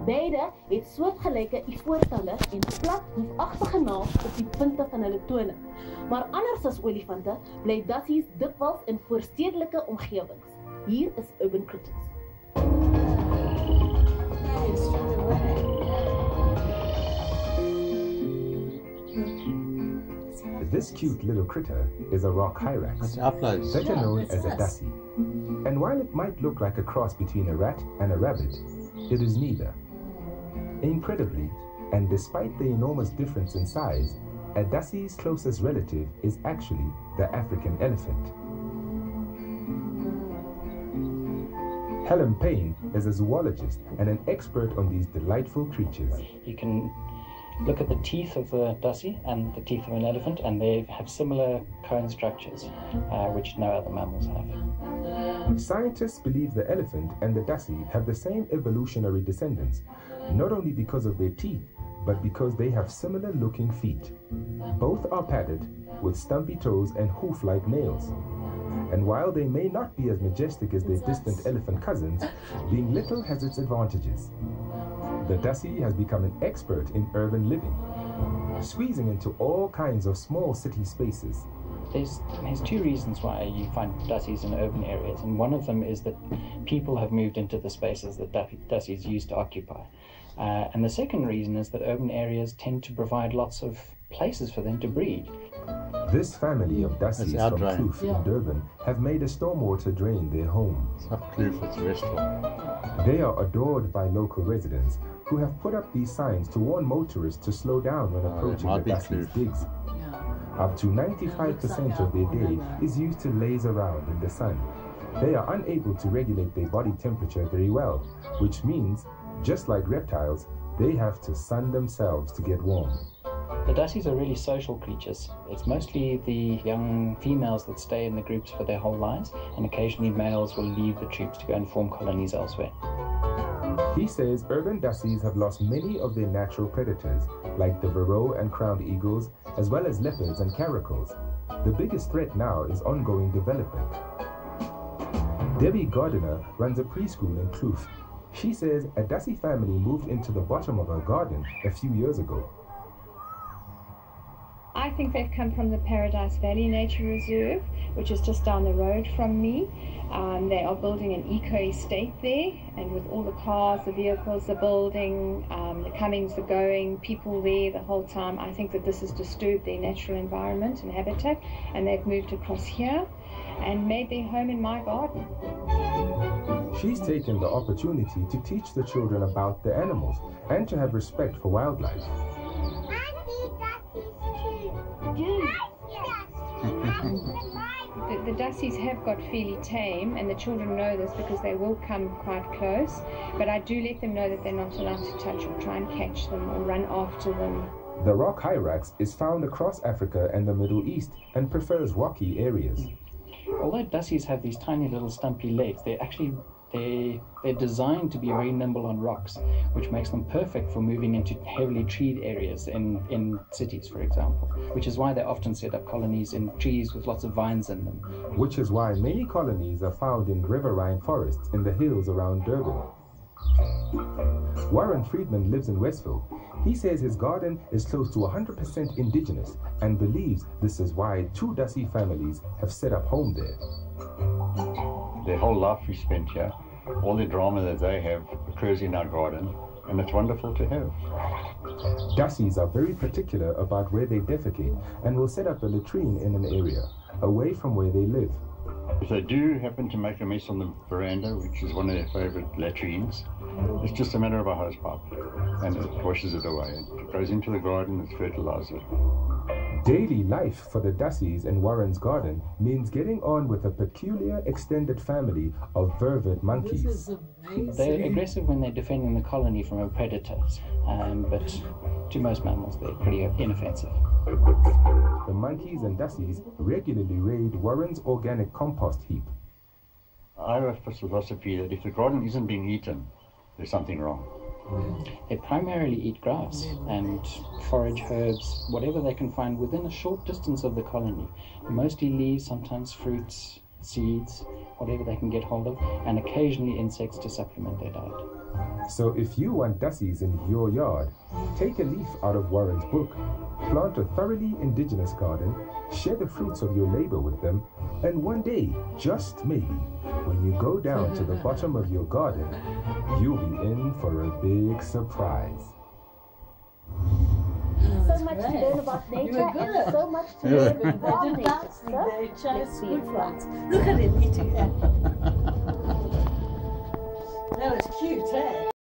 Beide het soortgelyke ivoortalle en plat hoefagtige naels op die punte van hulle tone. Maar anders as olifante bly dassies dikwels in voorstedelike omgewings. Hier is Urban Critics. This cute little critter is a rock hyrax, better known as a dassie. And while it might look like a cross between a rat and a rabbit, it is neither. Incredibly, and despite the enormous difference in size, a dassie's closest relative is actually the African elephant. Helen Payne is a zoologist and an expert on these delightful creatures. You can look at the teeth of the dassie and the teeth of an elephant, and they have similar cone structures, which no other mammals have. Scientists believe the elephant and the dassie have the same evolutionary descendants, not only because of their teeth, but because they have similar looking feet. Both are padded with stumpy toes and hoof-like nails. And while they may not be as majestic as their distant elephant cousins, being little has its advantages. The dassie has become an expert in urban living, squeezing into all kinds of small city spaces. There's two reasons why you find dassies in urban areas, and one of them is that people have moved into the spaces that dassies used to occupy. And the second reason is that urban areas tend to provide lots of places for them to breed. This family of dassies from Kloof in Durban have made a stormwater drain their home. It's not Kloof, it's restful. They are adored by local residents who have put up these signs to warn motorists to slow down when approaching the dassies' digs. Up to 95% of their day is used to laze around in the sun. They are unable to regulate their body temperature very well, which means, just like reptiles, they have to sun themselves to get warm. The dassies are really social creatures. It's mostly the young females that stay in the groups for their whole lives, and occasionally males will leave the troops to go and form colonies elsewhere. He says urban dassies have lost many of their natural predators, like the varroa and crowned eagles, as well as leopards and caracals. The biggest threat now is ongoing development. Debbie Gardiner runs a preschool in Kloof. She says a dassie family moved into the bottom of her garden a few years ago. I think they've come from the Paradise Valley Nature Reserve, which is just down the road from me. They are building an eco-estate there, and with all the cars, the vehicles, the building, the comings, the going, people there the whole time, I think that this has disturbed their natural environment and habitat, and they've moved across here and made their home in my garden. She's taken the opportunity to teach the children about the animals and to have respect for wildlife. The dassies have got fairly tame, and the children know this because they will come quite close, but I do let them know that they're not allowed to touch or try and catch them or run after them. The rock hyrax is found across Africa and the Middle East and prefers rocky areas. Although dassies have these tiny little stumpy legs, they're designed to be very nimble on rocks, which makes them perfect for moving into heavily treed areas in cities, for example, which is why they often set up colonies in trees with lots of vines in them. Which is why many colonies are found in riverine forests in the hills around Durban. Warren Friedman lives in Westville. He says his garden is close to 100% indigenous and believes this is why 2 dassie families have set up home there. Their whole life we spent here, all the drama that they have occurs in our garden, and it's wonderful to have. Dassies are very particular about where they defecate and will set up a latrine in an area, away from where they live. If they do happen to make a mess on the veranda, which is one of their favorite latrines, it's just a matter of a hose pipe, and it washes it away. It goes into the garden, it's fertilizer. Daily life for the dassies in Warren's garden means getting on with a peculiar extended family of vervet monkeys. They're aggressive when they're defending the colony from predators, but to most mammals they're pretty inoffensive. The monkeys and dassies regularly raid Warren's organic compost heap. I have a philosophy that if the garden isn't being eaten, there's something wrong. They primarily eat grass and forage herbs, whatever they can find within a short distance of the colony. Mostly leaves, sometimes fruits, seeds, whatever they can get hold of, and occasionally insects to supplement their diet. So if you want dassies in your yard, take a leaf out of Warren's book, plant a thoroughly indigenous garden, share the fruits of your labor with them, and one day, just maybe, when you go down to the bottom of your garden, you'll be in for a big surprise. So much to learn about nature and so much to learn from nature. So, let's see it fly. Look at him eating it. That was cute, eh?